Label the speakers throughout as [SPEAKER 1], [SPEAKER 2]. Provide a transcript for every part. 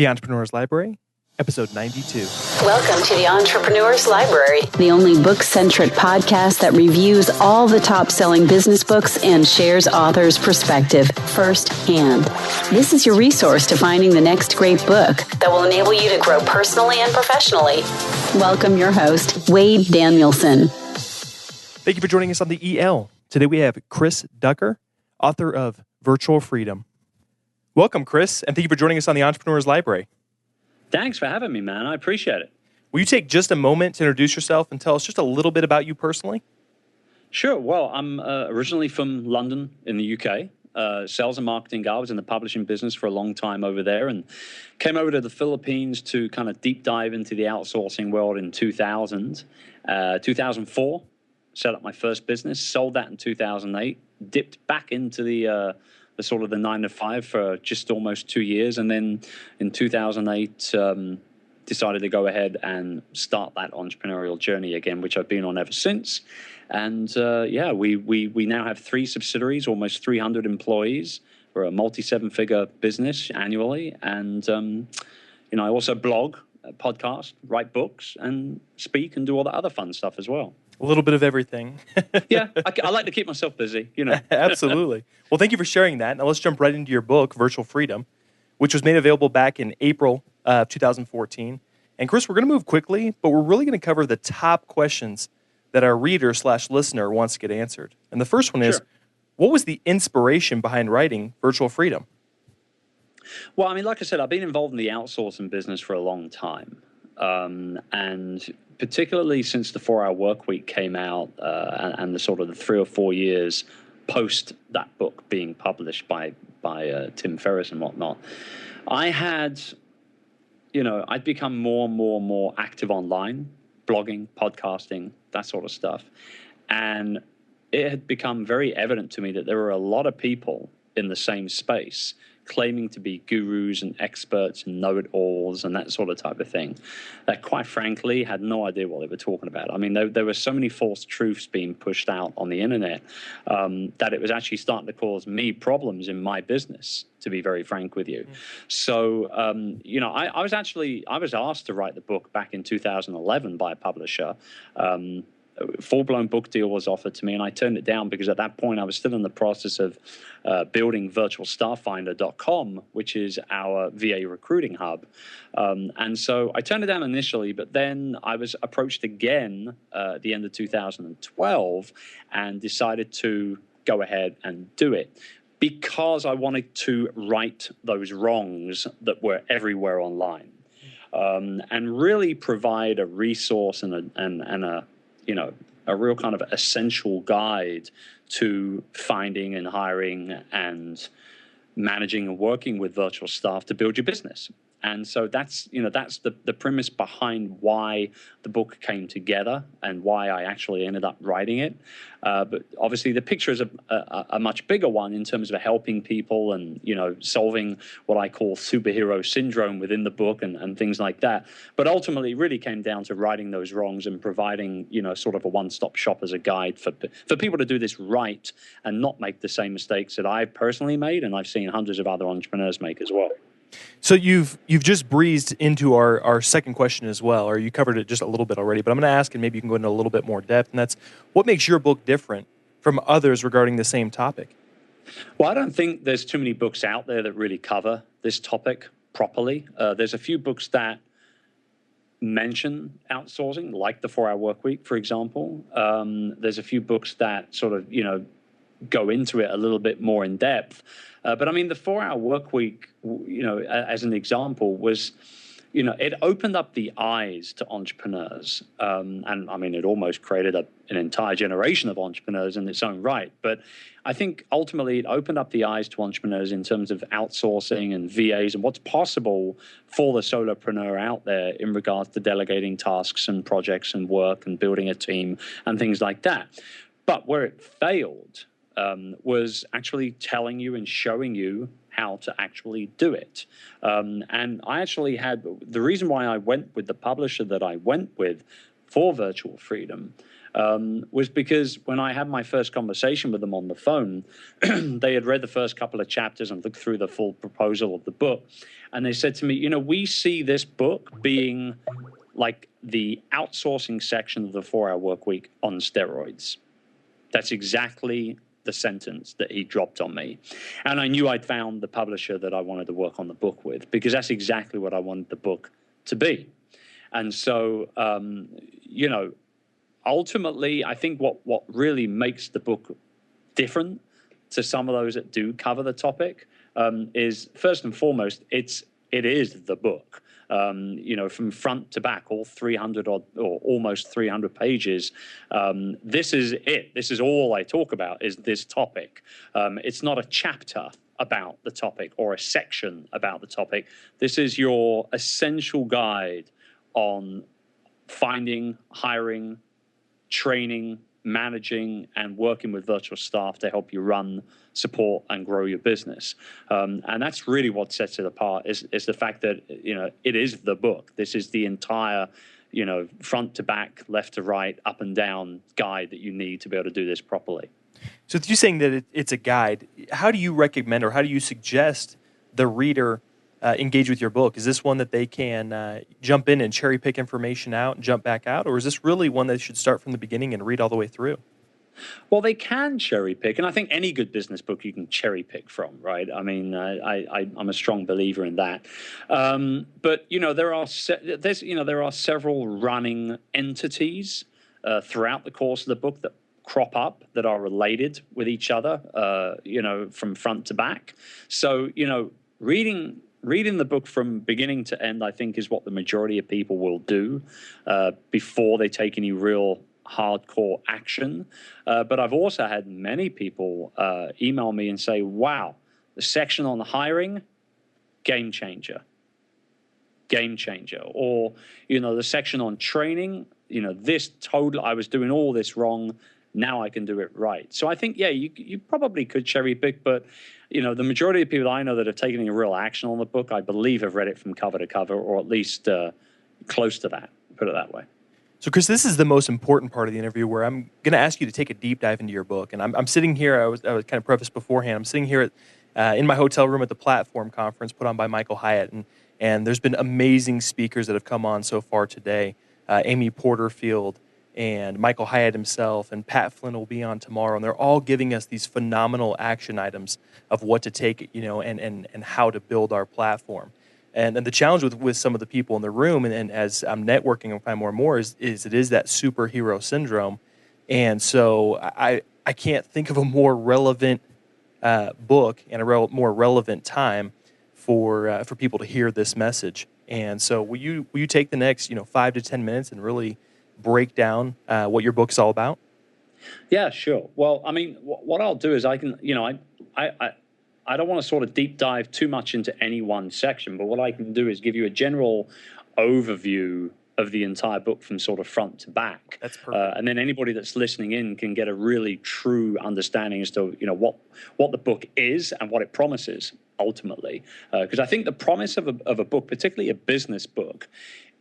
[SPEAKER 1] The Entrepreneur's Library, episode 92.
[SPEAKER 2] Welcome to the Entrepreneur's Library, the only book-centric podcast that reviews all the top-selling business books and shares authors' perspective firsthand. This is your resource to finding the next great book that will enable you to grow personally and professionally. Welcome your host, Wade Danielson.
[SPEAKER 1] Thank you for joining us on the EL. Today we have Chris Ducker, author of Virtual Freedom. Welcome, Chris, and thank you for joining us on the Entrepreneur's Library.
[SPEAKER 3] Thanks for having me, man. I appreciate it.
[SPEAKER 1] Will you take just a moment to introduce yourself and tell us just a little bit about you personally?
[SPEAKER 3] Sure. Well, I'm originally from London in the UK, sales and marketing guy. I was in the publishing business for a long time over there and came over to the Philippines to kind of deep dive into the outsourcing world in 2000. 2004, set up my first business, sold that in 2008, dipped back into the sort of the 9 to 5 for just almost 2 years. And then in 2008, decided to go ahead and start that entrepreneurial journey again, which I've been on ever since. And we now have 3 subsidiaries, almost 300 employees. We're a multi-7-figure business annually. And, I also blog, podcast, write books, and speak and do all the other fun stuff as well.
[SPEAKER 1] A little bit of everything.
[SPEAKER 3] Yeah, I like to keep myself busy,
[SPEAKER 1] Absolutely. Well, thank you for sharing that. Now let's jump right into your book, Virtual Freedom, which was made available back in April of 2014. And Chris, we're going to move quickly, but we're really going to cover the top questions that our reader/listener wants to get answered. And the first one is, what was the inspiration behind writing Virtual Freedom?
[SPEAKER 3] Well, I mean, like I said, I've been involved in the outsourcing business for a long time. And particularly since the 4-Hour Workweek came out and the sort of the 3 or 4 years post that book being published by Tim Ferriss and whatnot, I had, I'd become more and more active online, blogging, podcasting, that sort of stuff. And it had become very evident to me that there were a lot of people in the same space claiming to be gurus and experts and know-it-alls and that sort of type of thing that, quite frankly, had no idea what they were talking about. I mean, there were so many false truths being pushed out on the internet that it was actually starting to cause me problems in my business, to be very frank with you. So, I was asked to write the book back in 2011 by a publisher. Full-blown book deal was offered to me, and I turned it down because at that point I was still in the process of building virtualstafffinder.com, which is our VA recruiting hub. And so I turned it down initially, but then I was approached again at the end of 2012 and decided to go ahead and do it because I wanted to right those wrongs that were everywhere online, and really provide a resource and a real kind of essential guide to finding and hiring and managing and working with virtual staff to build your business. And so that's the premise behind why the book came together and why I actually ended up writing it. But obviously the picture is a much bigger one in terms of helping people and, solving what I call superhero syndrome within the book and things like that. But ultimately it really came down to righting those wrongs and providing, sort of a one-stop shop as a guide for people to do this right and not make the same mistakes that I've personally made and I've seen hundreds of other entrepreneurs make as well.
[SPEAKER 1] So you've just breezed into our second question as well, or you covered it just a little bit already, but I'm going to ask, and maybe you can go into a little bit more depth, and that's, what makes your book different from others regarding the same topic?
[SPEAKER 3] Well, I don't think there's too many books out there that really cover this topic properly. There's a few books that mention outsourcing, like the 4-Hour Workweek, for example. There's a few books that sort of, go into it a little bit more in depth. But I mean, the 4-Hour Workweek, as an example, was, it opened up the eyes to entrepreneurs. And I mean, it almost created an entire generation of entrepreneurs in its own right. But I think ultimately it opened up the eyes to entrepreneurs in terms of outsourcing and VAs and what's possible for the solopreneur out there in regards to delegating tasks and projects and work and building a team and things like that. But where it failed was actually telling you and showing you how to actually do it. And I actually had, the reason why I went with the publisher that I went with for Virtual Freedom was because when I had my first conversation with them on the phone, they had read the first couple of chapters and looked through the full proposal of the book. And they said to me, we see this book being like the outsourcing section of the 4-Hour Workweek on steroids. That's exactly the sentence that he dropped on me. And I knew I'd found the publisher that I wanted to work on the book with, because that's exactly what I wanted the book to be. And so, ultimately, I think what really makes the book different to some of those that do cover the topic is, first and foremost, it is the book. From front to back, all 300 or almost 300 pages. This is it. This is all I talk about, is this topic. It's not a chapter about the topic or a section about the topic. This is your essential guide on finding, hiring, training, managing, and working with virtual staff to help you run, support, and grow your business. And that's really what sets it apart, is the fact that, it is the book. This is the entire, front to back, left to right, up and down guide that you need to be able to do this properly.
[SPEAKER 1] So if you're saying that it's a guide, how do you recommend, or how do you suggest the reader engage with your book? Is this one that they can jump in and cherry pick information out and jump back out? Or is this really one they should start from the beginning and read all the way through?
[SPEAKER 3] Well, they can cherry pick, and I think any good business book you can cherry pick from, right? I mean, I'm a strong believer in that. But there are several running entities throughout the course of the book that crop up that are related with each other, from front to back. So reading the book from beginning to end, I think, is what the majority of people will do before they take any real hardcore action. But I've also had many people email me and say, wow, the section on the hiring, game changer. Or, the section on training, I was doing all this wrong. Now I can do it right. So I think, you probably could cherry pick, but the majority of people I know that have taken any real action on the book, I believe, have read it from cover to cover, or at least close to that, put it that way.
[SPEAKER 1] So, Chris, this is the most important part of the interview, where I'm going to ask you to take a deep dive into your book. And I'm sitting here, I was kind of prefaced beforehand, I'm sitting here in my hotel room at the Platform Conference put on by Michael Hyatt. And there's been amazing speakers that have come on so far today. Amy Porterfield and Michael Hyatt himself, and Pat Flynn will be on tomorrow. And they're all giving us these phenomenal action items of what to take, and how to build our platform. And the challenge with some of the people in the room, and as I'm networking and find more and more, is it is that superhero syndrome. And so I can't think of a more relevant book and a more relevant time for people to hear this message. And so will you take the next 5 to 10 minutes and really break down what your book's all about?
[SPEAKER 3] Yeah, sure. Well, I mean, what I'll do is I can, I don't want to sort of deep dive too much into any one section, but what I can do is give you a general overview of the entire book from sort of front to back.
[SPEAKER 1] That's perfect.
[SPEAKER 3] And then anybody that's listening in can get a really true understanding as to what the book is and what it promises ultimately. Because I think the promise of a book, particularly a business book,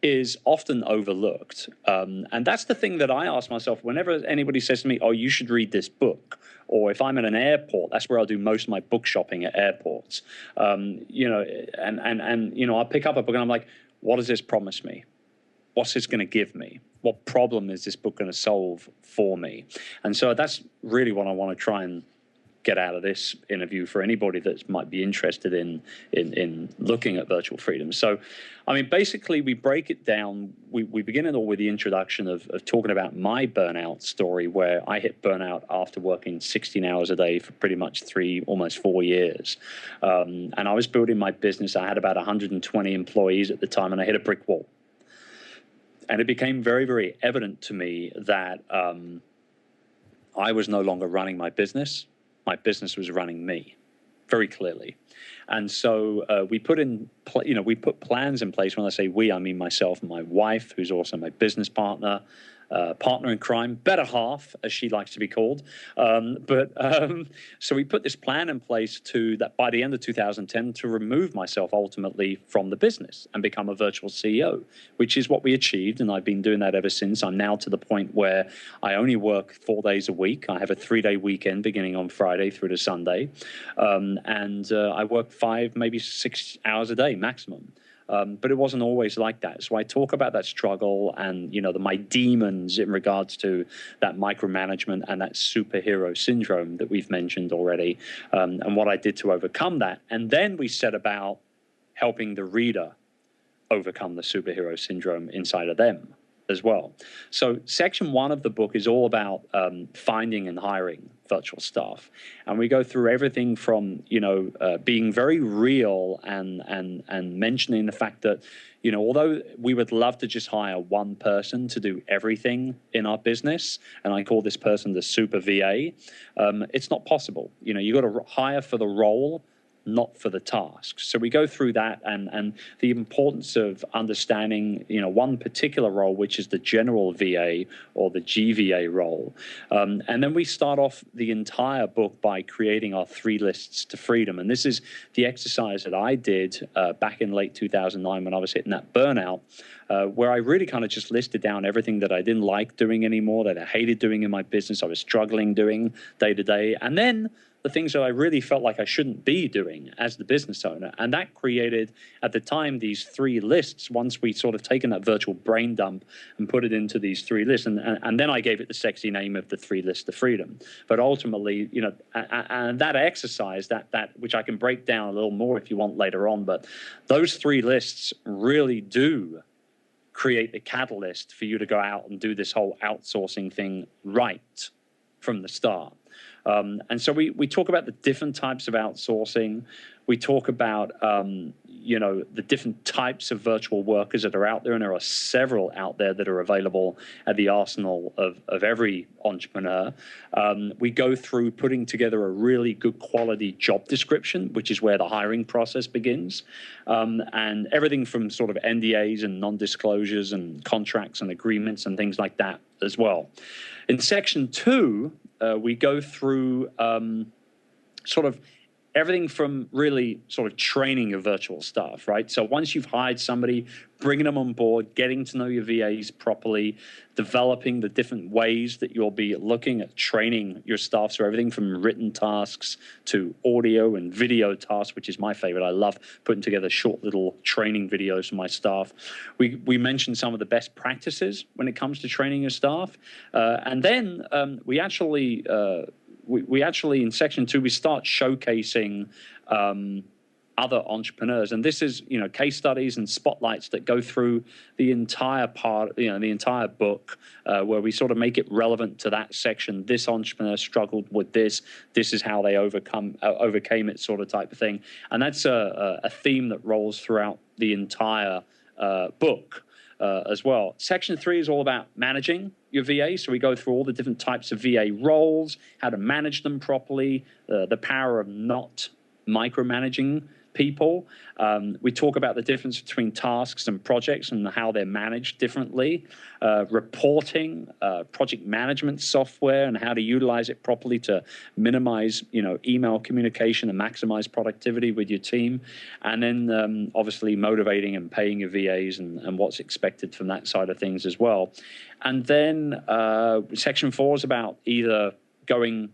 [SPEAKER 3] is often overlooked. And that's the thing that I ask myself whenever anybody says to me, oh, you should read this book. Or if I'm at an airport, that's where I'll do most of my book shopping, at airports. I'll pick up a book and I'm like, what does this promise me? What's this going to give me? What problem is this book going to solve for me? And so that's really what I want to try and get out of this interview for anybody that might be interested in looking at virtual freedom. So, I mean, basically, we break it down. We begin it all with the introduction of talking about my burnout story, where I hit burnout after working 16 hours a day for pretty much almost 4 years. And I was building my business. I had about 120 employees at the time, and I hit a brick wall. And it became very, very evident to me that I was no longer running my business. My business was running me, very clearly. And so we put plans in place. When I say we, I mean myself and my wife, who's also my business partner, partner in crime, better half, as she likes to be called. So we put this plan in place that by the end of 2010 to remove myself ultimately from the business and become a virtual CEO, which is what we achieved. And I've been doing that ever since. I'm now to the point where I only work 4 days a week. I have a 3-day weekend beginning on Friday through to Sunday. I work 5, maybe 6 hours a day maximum. But it wasn't always like that. So I talk about that struggle and, my demons in regards to that micromanagement and that superhero syndrome that we've mentioned already, and what I did to overcome that. And then we set about helping the reader overcome the superhero syndrome inside of them as well. So section 1 of the book is all about finding and hiring virtual staff, and we go through everything from being very real and mentioning the fact that although we would love to just hire one person to do everything in our business, and I call this person the super VA, it's not possible. You got to hire for the role, not for the tasks. So we go through that and the importance of understanding, one particular role, which is the general VA or the GVA role. And then we start off the entire book by creating our 3 lists to freedom. And this is the exercise that I did back in late 2009 when I was hitting that burnout, where I really kind of just listed down everything that I didn't like doing anymore, that I hated doing in my business, I was struggling doing day to day. And then the things that I really felt like I shouldn't be doing as the business owner. And that created, at the time, these 3 lists, once we sort of taken that virtual brain dump and put it into these 3 lists. And then I gave it the sexy name of the 3 lists to freedom. But ultimately, and that exercise, that which I can break down a little more if you want later on, but those 3 lists really do create the catalyst for you to go out and do this whole outsourcing thing right from the start. And so we talk about the different types of outsourcing. We talk about, the different types of virtual workers that are out there, and there are several out there that are available at the arsenal of every entrepreneur. We go through putting together a really good quality job description, which is where the hiring process begins, and everything from sort of NDAs and non-disclosures and contracts and agreements and things like that as well. In section 2, we go through sort of everything from really sort of training your virtual staff, right? So once you've hired somebody, bringing them on board, getting to know your VAs properly, developing the different ways that you'll be looking at training your staff. So everything from written tasks to audio and video tasks, which is my favorite. I love putting together short little training videos for my staff. We mentioned some of the best practices when it comes to training your staff. And then we actually in section 2, we start showcasing other entrepreneurs. And this is, case studies and spotlights that go through the entire part, the entire book, where we sort of make it relevant to that section. This entrepreneur struggled with this. This is how they overcame it, sort of type of thing. And that's a theme that rolls throughout the entire book. As well. Section 3 is all about managing your VA. So we go through all the different types of VA roles, how to manage them properly, the power of not micromanaging people. We talk about the difference between tasks and projects and how they're managed differently, reporting, project management software, and how to utilize it properly to minimize, email communication and maximize productivity with your team. And then obviously motivating and paying your VAs and what's expected from that side of things as well. And then section 4 is about either going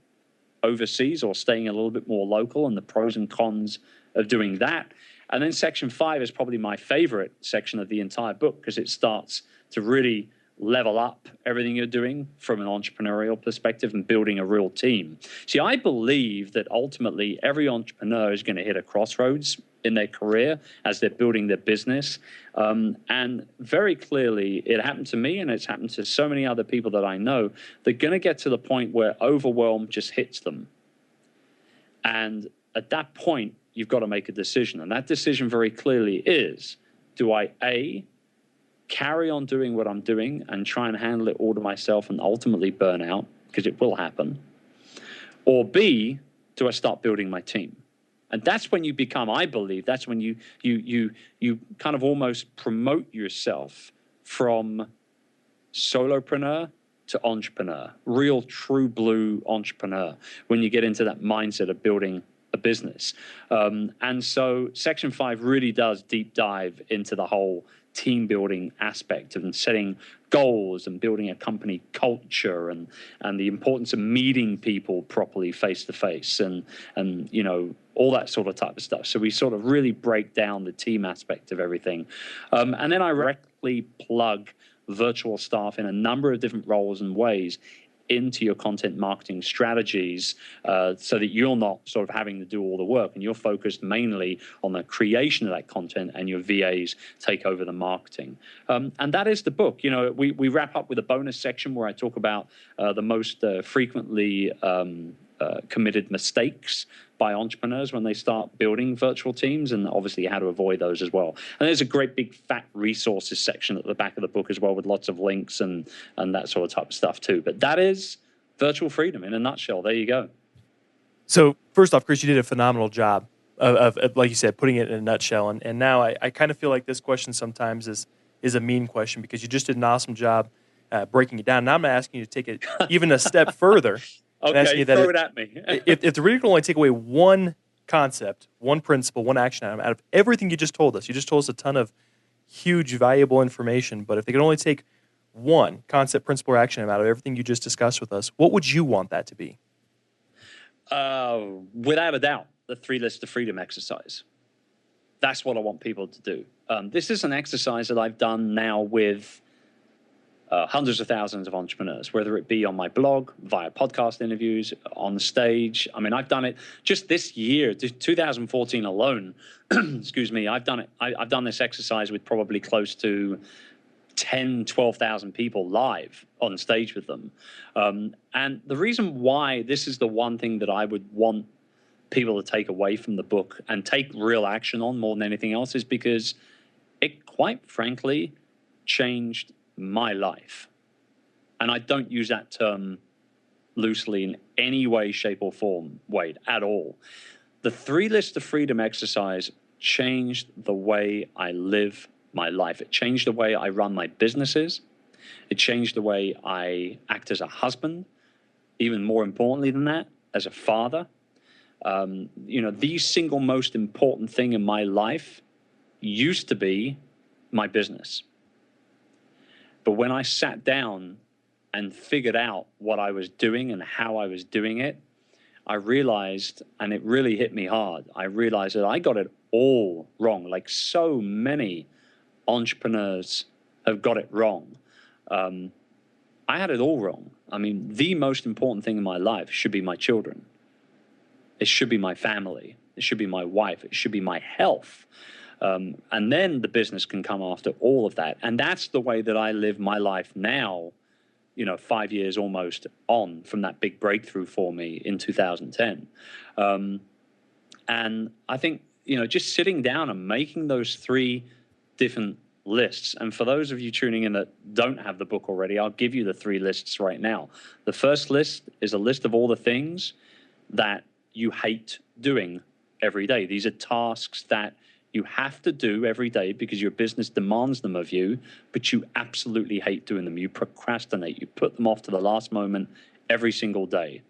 [SPEAKER 3] overseas or staying a little bit more local and the pros and cons of doing that. And then section 5 is probably my favorite section of the entire book, because it starts to really level up everything you're doing from an entrepreneurial perspective and building a real team. See, I believe that ultimately every entrepreneur is going to hit a crossroads in their career as they're building their business. And very clearly, it happened to me and it's happened to so many other people that I know. They're going to get to the point where overwhelm just hits them. And at that point, you've got to make a decision. And that decision very clearly is, do I, A, carry on doing what I'm doing and try and handle it all to myself and ultimately burn out, because it will happen? Or B, do I start building my team? And that's when you become, I believe, that's when you kind of almost promote yourself from solopreneur to entrepreneur, real true blue entrepreneur, when you get into that mindset of building a business. And so Section 5 really does deep dive into the whole team building aspect and setting goals and building a company culture and the importance of meeting people properly face to face and you know, all that sort of type of stuff. So we sort of really break down the team aspect of everything. And then I directly plug virtual staff in a number of different roles and ways into your content marketing strategies, so that you're not sort of having to do all the work and you're focused mainly on the creation of that content and your VAs take over the marketing. And that is the book. You know, we wrap up with a bonus section where I talk about the most frequently committed mistakes by entrepreneurs when they start building virtual teams, and obviously how to avoid those as well. And there's a great big fat resources section at the back of the book as well, with lots of links and that sort of type of stuff too. But that is virtual freedom in a nutshell. There you go.
[SPEAKER 1] So first off, Chris, you did a phenomenal job of like you said, putting it in a nutshell. And now I kind of feel like this question sometimes is a mean question, because you just did an awesome job breaking it down. Now I'm asking you to take it even a step further.
[SPEAKER 3] Okay, throw it at me.
[SPEAKER 1] if the reader can only take away one concept, one principle, one action item out of everything you just told us a ton of huge, valuable information, but if they could only take one concept, principle, or action item out of everything you just discussed with us, what would you want that to be?
[SPEAKER 3] Without a doubt, the 3 lists of freedom exercise. That's what I want people to do. This is an exercise that I've done now with hundreds of thousands of entrepreneurs, whether it be on my blog, via podcast interviews, on the stage. I mean, I've done it just this year, 2014 alone. Excuse me. I've done it. I've done this exercise with probably close to 10, 12,000 people live on stage with them. And the reason why this is the one thing that I would want people to take away from the book and take real action on more than anything else is because it, quite frankly, changed my life. And I don't use that term loosely in any way, shape, or form, Wade, at all. The 3 lists of freedom exercise changed the way I live my life. It changed the way I run my businesses. It changed the way I act as a husband. Even more importantly than that, as a father. You know, the single most important thing in my life used to be my business. But when I sat down and figured out what I was doing and how I was doing it, I realized, and it really hit me hard, I realized that I got it all wrong, like so many entrepreneurs have got it wrong. I had it all wrong. I mean, the most important thing in my life should be my children. It should be my family. It should be my wife. It should be my health. And then the business can come after all of that. And that's the way that I live my life now, you know, 5 years almost on from that big breakthrough for me in 2010. And I think, you know, just sitting down and making those 3 different lists. And for those of you tuning in that don't have the book already, I'll give you the 3 lists right now. The first list is a list of all the things that you hate doing every day. These are tasks that you have to do every day because your business demands them of you, but you absolutely hate doing them. You procrastinate. You put them off to the last moment every single day.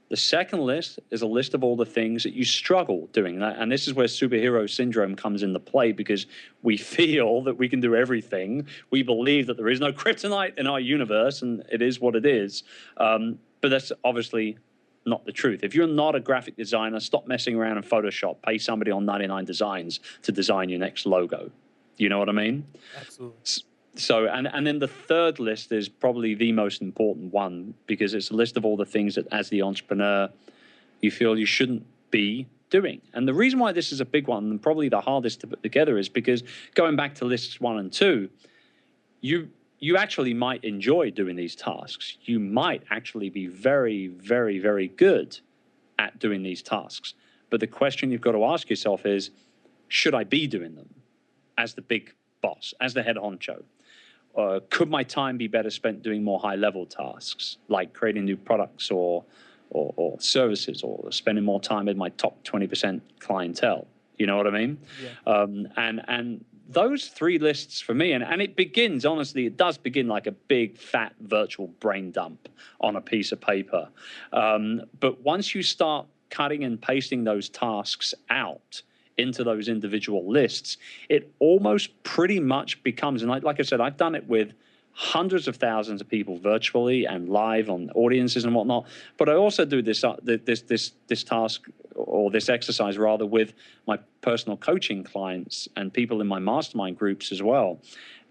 [SPEAKER 3] The second list is a list of all the things that you struggle doing. And this is where superhero syndrome comes into play, because we feel that we can do everything. We believe that there is no kryptonite in our universe, and it is what it is. But that's obviously not the truth. If you're not a graphic designer, stop messing around in Photoshop. Pay somebody on 99 Designs to design your next logo. You know what I mean?
[SPEAKER 1] Absolutely.
[SPEAKER 3] So, and then the third list is probably the most important one, because it's a list of all the things that as the entrepreneur, you feel you shouldn't be doing. And the reason why this is a big one, and probably the hardest to put together, is because going back to lists 1 and 2, you actually might enjoy doing these tasks. You might actually be very, very, very good at doing these tasks. But the question you've got to ask yourself is, should I be doing them as the big boss, as the head honcho? Could my time be better spent doing more high-level tasks, like creating new products or services, or spending more time with my top 20% clientele? You know what I mean?
[SPEAKER 1] Yeah.
[SPEAKER 3] And those three lists for me, and it begins, honestly, it does begin like a big, fat virtual brain dump on a piece of paper. But once you start cutting and pasting those tasks out into those individual lists, it almost pretty much becomes, and like I said, I've done it with hundreds of thousands of people virtually and live on audiences and whatnot. But I also do this task, or this exercise rather, with my personal coaching clients and people in my mastermind groups as well.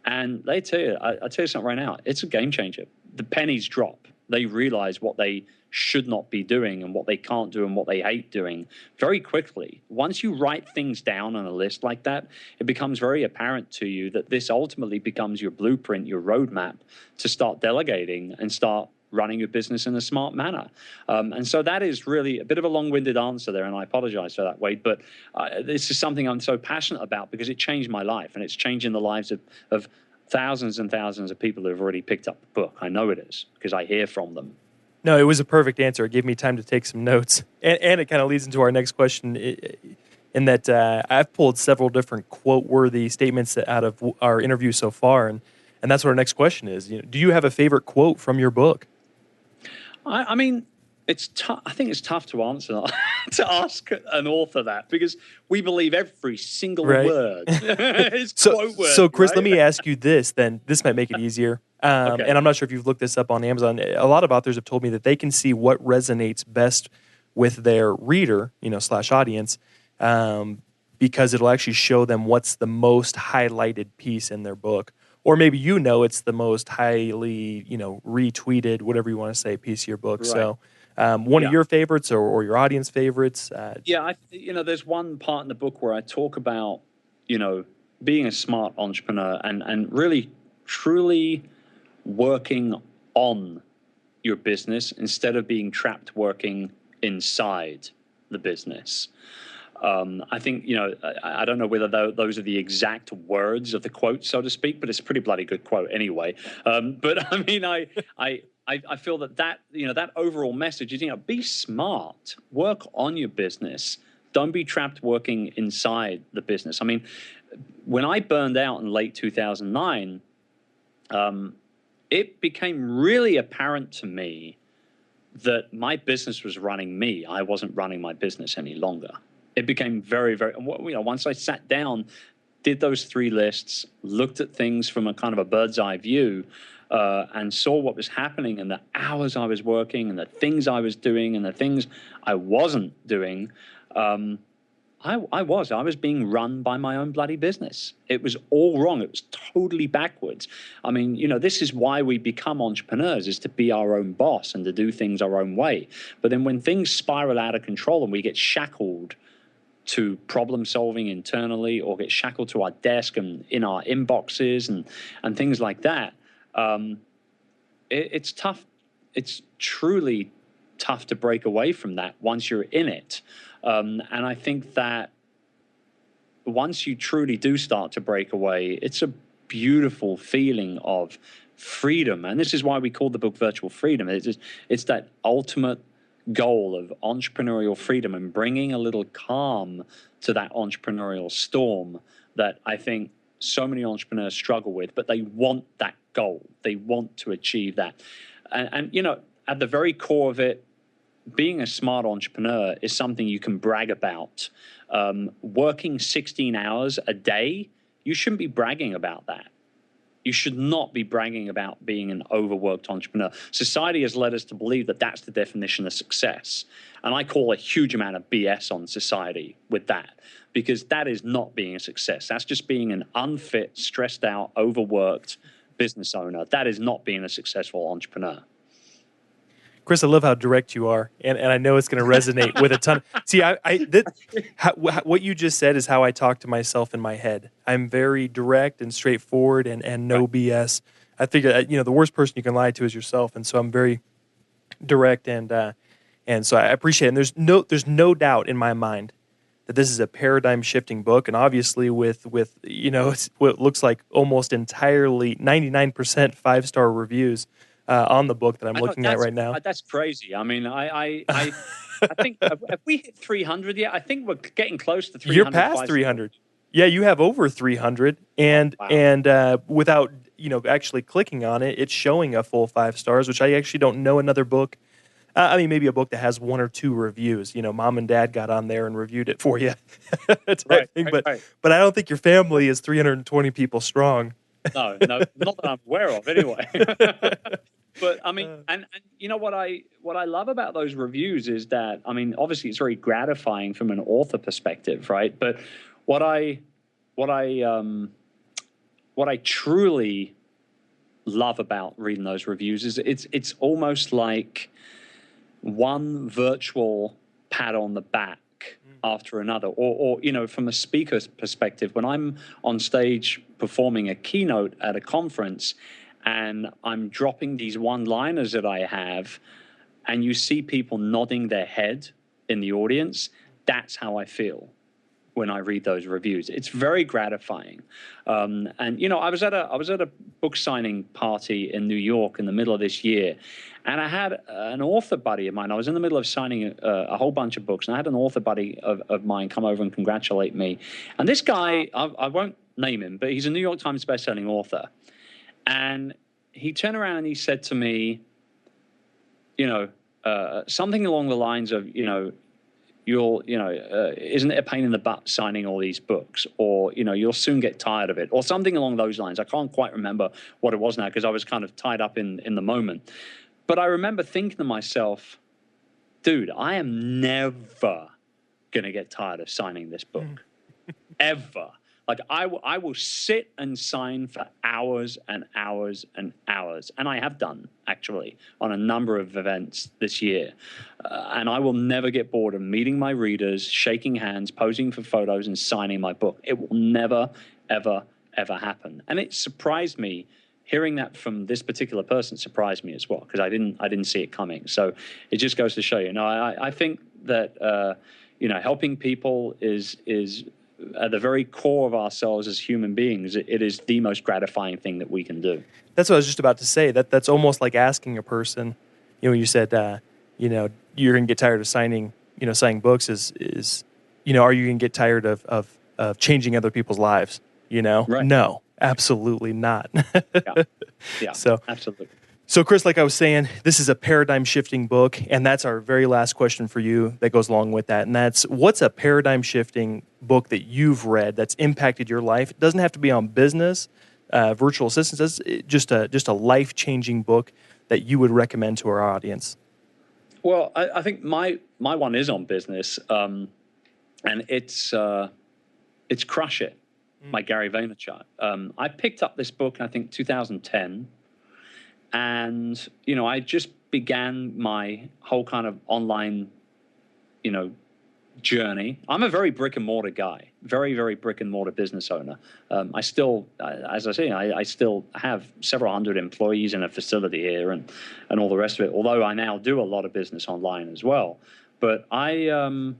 [SPEAKER 3] And they tell you, I tell you something right now, it's a game changer. The pennies drop. They realize what they should not be doing and what they can't do and what they hate doing very quickly. Once you write things down on a list like that, it becomes very apparent to you that this ultimately becomes your blueprint, your roadmap to start delegating and start running your business in a smart manner. And so that is really a bit of a long-winded answer there, and I apologize for that, Wade, but this is something I'm so passionate about because it changed my life, and it's changing the lives of thousands and thousands of people who have already picked up the book. I know it is because I hear from them.
[SPEAKER 1] No, it was a perfect answer. It gave me time to take some notes. And it kind of leads into our next question in that I've pulled several different quote-worthy statements out of our interview so far, and that's what our next question is. Do you have a favorite quote from your book?
[SPEAKER 3] I mean, it's tough. I think it's tough to answer to ask an author that because we believe every single word is quote word.
[SPEAKER 1] So, Chris, let me ask you this. Then this might make it easier. Okay. And I'm not sure if you've looked this up on Amazon. A lot of authors have told me that they can see what resonates best with their reader, / audience, because it'll actually show them what's the most highlighted piece in their book. Or maybe it's the most highly, retweeted, whatever you want to say, piece of your book. Right. So one of your favorites or your audience favorites?
[SPEAKER 3] There's one part in the book where I talk about, being a smart entrepreneur and really, truly working on your business instead of being trapped working inside the business. I think, I don't know whether those are the exact words of the quote, so to speak, but it's a pretty bloody good quote anyway. But I mean, I feel that that overall message is, be smart, work on your business. Don't be trapped working inside the business. I mean, when I burned out in late 2009, it became really apparent to me that my business was running me. I wasn't running my business any longer. It became very, very, once I sat down, did those three lists, looked at things from a kind of a bird's eye view, and saw what was happening and the hours I was working and the things I was doing and the things I wasn't doing, I was being run by my own bloody business. It was all wrong. It was totally backwards. I mean, this is why we become entrepreneurs, is to be our own boss and to do things our own way. But then when things spiral out of control and we get shackled to problem solving internally or get shackled to our desk and in our inboxes and things like that, it's tough. It's truly tough to break away from that once you're in it. And I think that once you truly do start to break away, it's a beautiful feeling of freedom. And this is why we call the book Virtual Freedom. It's that ultimate goal of entrepreneurial freedom and bringing a little calm to that entrepreneurial storm that I think so many entrepreneurs struggle with, but they want that goal. They want to achieve that. And at the very core of it, being a smart entrepreneur is something you can brag about. Working 16 hours a day, you shouldn't be bragging about that. You should not be bragging about being an overworked entrepreneur. Society has led us to believe that that's the definition of success. And I call a huge amount of BS on society with that, because that is not being a success. That's just being an unfit, stressed out, overworked business owner. That is not being a successful entrepreneur.
[SPEAKER 1] Chris, I love how direct you are, and I know it's going to resonate with a ton. See, what you just said is how I talk to myself in my head. I'm very direct and straightforward, and no BS. I figure the worst person you can lie to is yourself, and so I'm very direct, and so I appreciate it. And there's no doubt in my mind that this is a paradigm shifting book, and obviously with it's what looks like almost entirely 99% 5-star reviews. On the book that I'm looking at right now.
[SPEAKER 3] That's crazy. I mean, I think, have we hit 300 yet? I think we're getting close to 300.
[SPEAKER 1] You're past 300. Yeah, you have over 300, and
[SPEAKER 3] Wow.
[SPEAKER 1] without actually clicking on it, it's showing a full 5 stars, which I actually don't know another book. I mean, maybe a book that has 1 or 2 reviews. Mom and dad got on there and reviewed it for you, type
[SPEAKER 3] Right,
[SPEAKER 1] thing.
[SPEAKER 3] right,
[SPEAKER 1] But
[SPEAKER 3] right.
[SPEAKER 1] but I don't think your family is 320 people strong.
[SPEAKER 3] No, no, not that I'm aware of, anyway. But I mean, and you know what I love about those reviews is that, I mean, obviously it's very gratifying from an author perspective, right? But what I what I what I truly love about reading those reviews is it's almost like one virtual pat on the back after another, or from a speaker's perspective, when I'm on stage performing a keynote at a conference and I'm dropping these one-liners that I have, and you see people nodding their head in the audience, that's how I feel when I read those reviews. It's very gratifying. And I was at a book signing party in New York in the middle of this year, and I had an author buddy of mine. I was in the middle of signing a whole bunch of books, and I had an author buddy of mine come over and congratulate me. And this guy, I won't name him, but he's a New York Times bestselling author. And he turned around and he said to me, something along the lines of, isn't it a pain in the butt signing all these books? Or, you'll soon get tired of it, or something along those lines. I can't quite remember what it was now because I was kind of tied up in the moment. But I remember thinking to myself, dude, I am never going to get tired of signing this book. Ever. Like, I will sit and sign for hours and hours and hours. And I have done, actually, on a number of events this year. And I will never get bored of meeting my readers, shaking hands, posing for photos, and signing my book. It will never, ever, ever happen. And it surprised me. Hearing that from this particular person surprised me as well, because I didn't see it coming. So it just goes to show you. I think that helping people is at the very core of ourselves as human beings. It is the most gratifying thing that we can do.
[SPEAKER 1] That's what I was just about to say. That's almost like asking a person. When you said you're gonna get tired of signing books. Is are you gonna get tired of changing other people's lives?
[SPEAKER 3] Right.
[SPEAKER 1] No, absolutely not.
[SPEAKER 3] Yeah,
[SPEAKER 1] So
[SPEAKER 3] absolutely.
[SPEAKER 1] So, Chris, like I was saying, this is a paradigm-shifting book, and that's our very last question for you that goes along with that, and that's, what's a paradigm-shifting book that you've read that's impacted your life? It doesn't have to be on business, virtual assistants, just a life-changing book that you would recommend to our audience.
[SPEAKER 3] Well, I think my one is on business, and it's Crush It by Gary Vaynerchuk. I picked up this book in, I think, 2010. And, I just began my whole kind of online, journey. I'm a very brick and mortar guy, very, very brick and mortar business owner. I still, as I say, I still have several hundred employees in a facility here and all the rest of it, although I now do a lot of business online as well. But when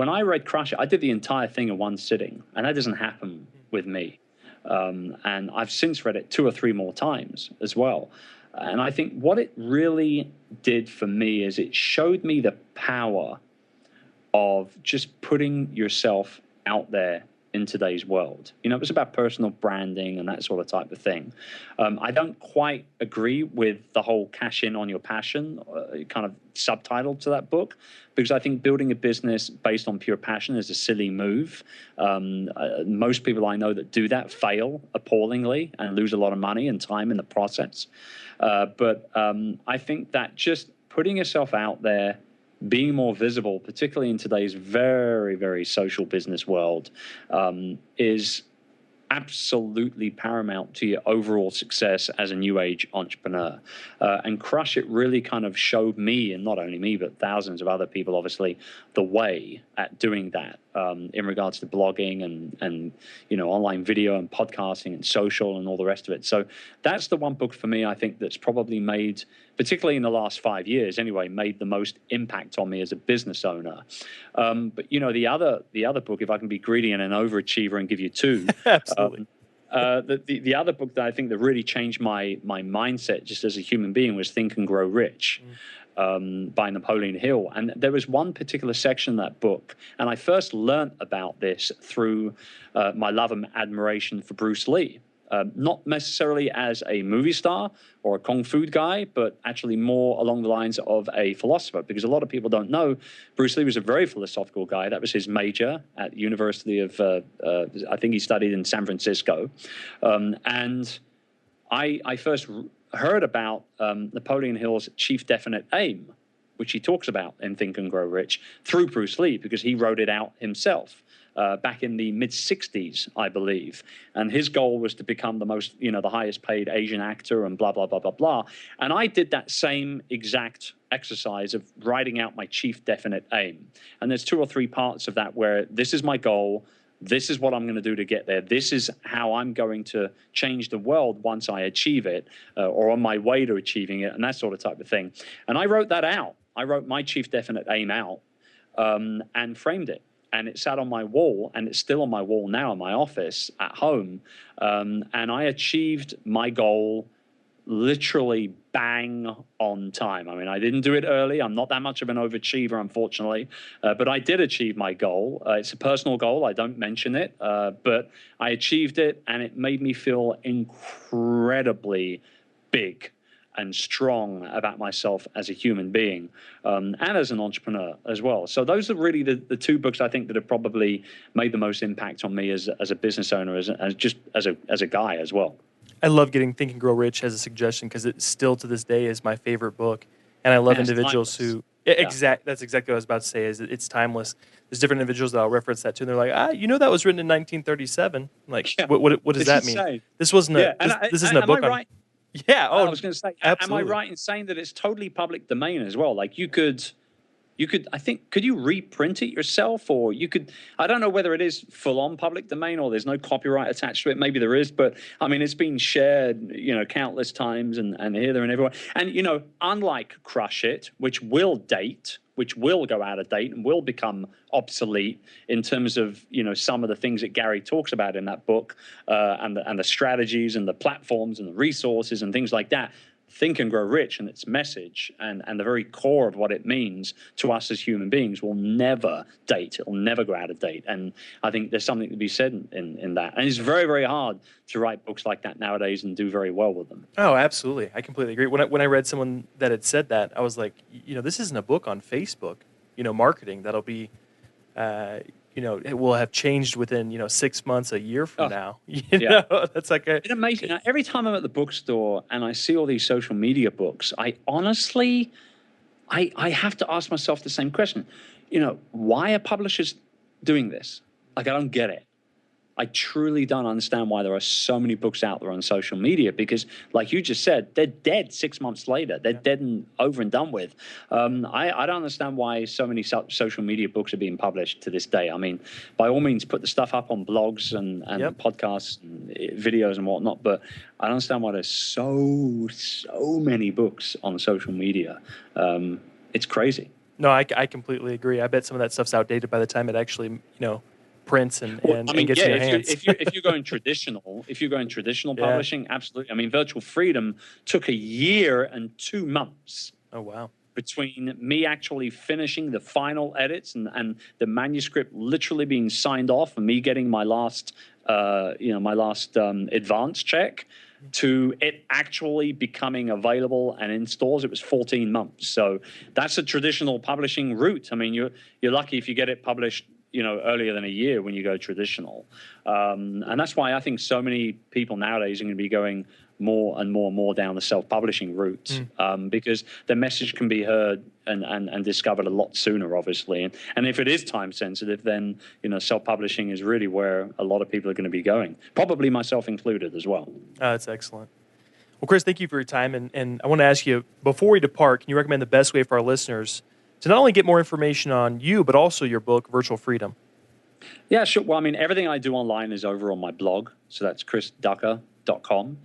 [SPEAKER 3] I read Crush It, I did the entire thing in one sitting, and that doesn't happen with me. And I've since read it 2 or 3 more times as well. And I think what it really did for me is it showed me the power of just putting yourself out there in today's world. It was about personal branding and that sort of type of thing. I don't quite agree with the whole cash in on your passion kind of subtitle to that book, because I think building a business based on pure passion is a silly move. Most people I know that do that fail appallingly and lose a lot of money and time in the process. But I think that just putting yourself out there, being more visible, particularly in today's very, very social business world, is absolutely paramount to your overall success as a new age entrepreneur. And Crush It really kind of showed me, and not only me, but thousands of other people, obviously, the way at doing that in regards to blogging and online video and podcasting and social and all the rest of it. So that's the one book for me, I think, that's probably made, particularly in the last 5 years anyway, made the most impact on me as a business owner. But the other book, if I can be greedy and an overachiever and give you 2,
[SPEAKER 1] Absolutely.
[SPEAKER 3] The other book that I think that really changed my mindset just as a human being was Think and Grow Rich. by Napoleon Hill. And there was one particular section in that book, and I first learned about this through my love and admiration for Bruce Lee. Not necessarily as a movie star or a kung fu guy, but actually more along the lines of a philosopher, because a lot of people don't know Bruce Lee was a very philosophical guy. That was his major at the University of, I think he studied in San Francisco. And I first heard about Napoleon Hill's chief definite aim, which he talks about in Think and Grow Rich, through Bruce Lee, because he wrote it out himself. Back in the mid-'60s, I believe. And his goal was to become the most, the highest paid Asian actor and blah, blah, blah, blah, blah. And I did that same exact exercise of writing out my chief definite aim. And there's 2 or 3 parts of that where this is my goal. This is what I'm going to do to get there. This is how I'm going to change the world once I achieve it, or on my way to achieving it, and that sort of type of thing. And I wrote that out. I wrote my chief definite aim out and framed it. And it sat on my wall, and it's still on my wall now in my office at home. And I achieved my goal literally bang on time. I mean, I didn't do it early. I'm not that much of an overachiever, unfortunately. But I did achieve my goal. It's a personal goal. I don't mention it. But I achieved it, and it made me feel incredibly big and strong about myself as a human being, and as an entrepreneur as well. So those are really the 2 books I think that have probably made the most impact on me as a business owner, as a guy as well.
[SPEAKER 1] I love getting Think and Grow Rich as a suggestion because it still to this day is my favorite book. And I love individuals who that's exactly what I was about to say. Is it's timeless. There's different individuals that I'll reference that to, and they're like, that was written in 1937. I'm like, what does that mean? This wasn't this isn't a book.
[SPEAKER 3] Right?
[SPEAKER 1] Yeah. Oh,
[SPEAKER 3] I was going to say,
[SPEAKER 1] absolutely.
[SPEAKER 3] am I right in saying that it's totally public domain as well? Like you could, I think, could you reprint it yourself, or you could, I don't know whether it is full on public domain or there's no copyright attached to it. Maybe there is, but I mean, it's been shared, countless times and here, there, and everywhere. And, unlike Crush It, which will go out of date and will become obsolete in terms of, some of the things that Gary talks about in that book, and the strategies and the platforms and the resources and things like that. Think and Grow Rich and its message and the very core of what it means to us as human beings will never date. It will never go out of date. And I think there's something to be said in that. And it's very, very hard to write books like that nowadays and do very well with them.
[SPEAKER 1] Oh, absolutely. I completely agree. When I read someone that had said that, I was like, this isn't a book on Facebook, marketing that'll be, it will have changed within, 6 months, a year from now. That's like
[SPEAKER 3] it's amazing. Every time I'm at the bookstore and I see all these social media books, I honestly, I have to ask myself the same question. Why are publishers doing this? Like, I don't get it. I truly don't understand why there are so many books out there on social media, because like you just said, they're dead 6 months later. They're dead and over and done with. I don't understand why so many social media books are being published to this day. I mean, by all means, put the stuff up on blogs and podcasts and videos and whatnot, but I don't understand why there's so many books on social media. It's crazy.
[SPEAKER 1] No, I completely agree. I bet some of that stuff's outdated by the time it actually, prints and gets in your hands.
[SPEAKER 3] If you're going traditional publishing, absolutely. I mean, Virtual Freedom took 1 year and 2 months.
[SPEAKER 1] Oh, wow.
[SPEAKER 3] Between me actually finishing the final edits and the manuscript literally being signed off and me getting my last advance check to it actually becoming available and in stores, it was 14 months. So that's a traditional publishing route. I mean, you're lucky if you get it published earlier than a year when you go traditional. And that's why I think so many people nowadays are going to be going more and more down the self-publishing route, because the message can be heard and discovered a lot sooner, obviously. And if it is time sensitive, then, self-publishing is really where a lot of people are going to be going, probably myself included as well.
[SPEAKER 1] That's excellent. Well, Chris, thank you for your time. And I want to ask you, before we depart, can you recommend the best way for our listeners to not only get more information on you, but also your book, Virtual Freedom?
[SPEAKER 3] Yeah, sure. Well, I mean, everything I do online is over on my blog. So that's chrisducker.com.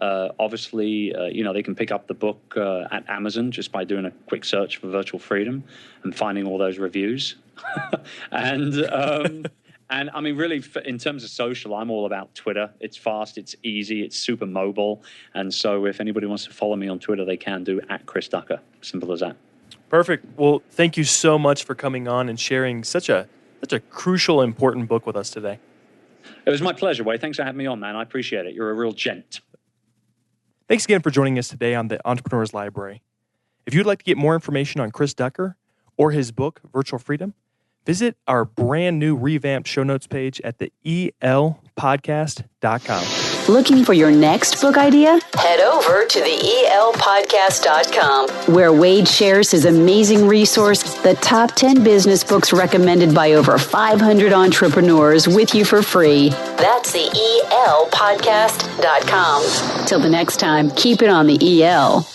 [SPEAKER 3] Obviously, they can pick up the book at Amazon just by doing a quick search for Virtual Freedom and finding all those reviews. And I mean, really, in terms of social, I'm all about Twitter. It's fast, it's easy, it's super mobile. And so if anybody wants to follow me on Twitter, they can do @Chris Ducker. Simple as that.
[SPEAKER 1] Perfect. Well, thank you so much for coming on and sharing such a crucial, important book with us today.
[SPEAKER 3] It was my pleasure, Wade. Thanks for having me on, man. I appreciate it. You're a real gent.
[SPEAKER 1] Thanks again for joining us today on the Entrepreneur's Library. If you'd like to get more information on Chris Ducker or his book, Virtual Freedom, visit our brand new revamped show notes page at the elpodcast.com.
[SPEAKER 2] Looking for your next book idea? Head over to the elpodcast.com, where Wade shares his amazing resource, the top 10 business books recommended by over 500 entrepreneurs, with you for free. That's the elpodcast.com. Till the next time, keep it on the EL.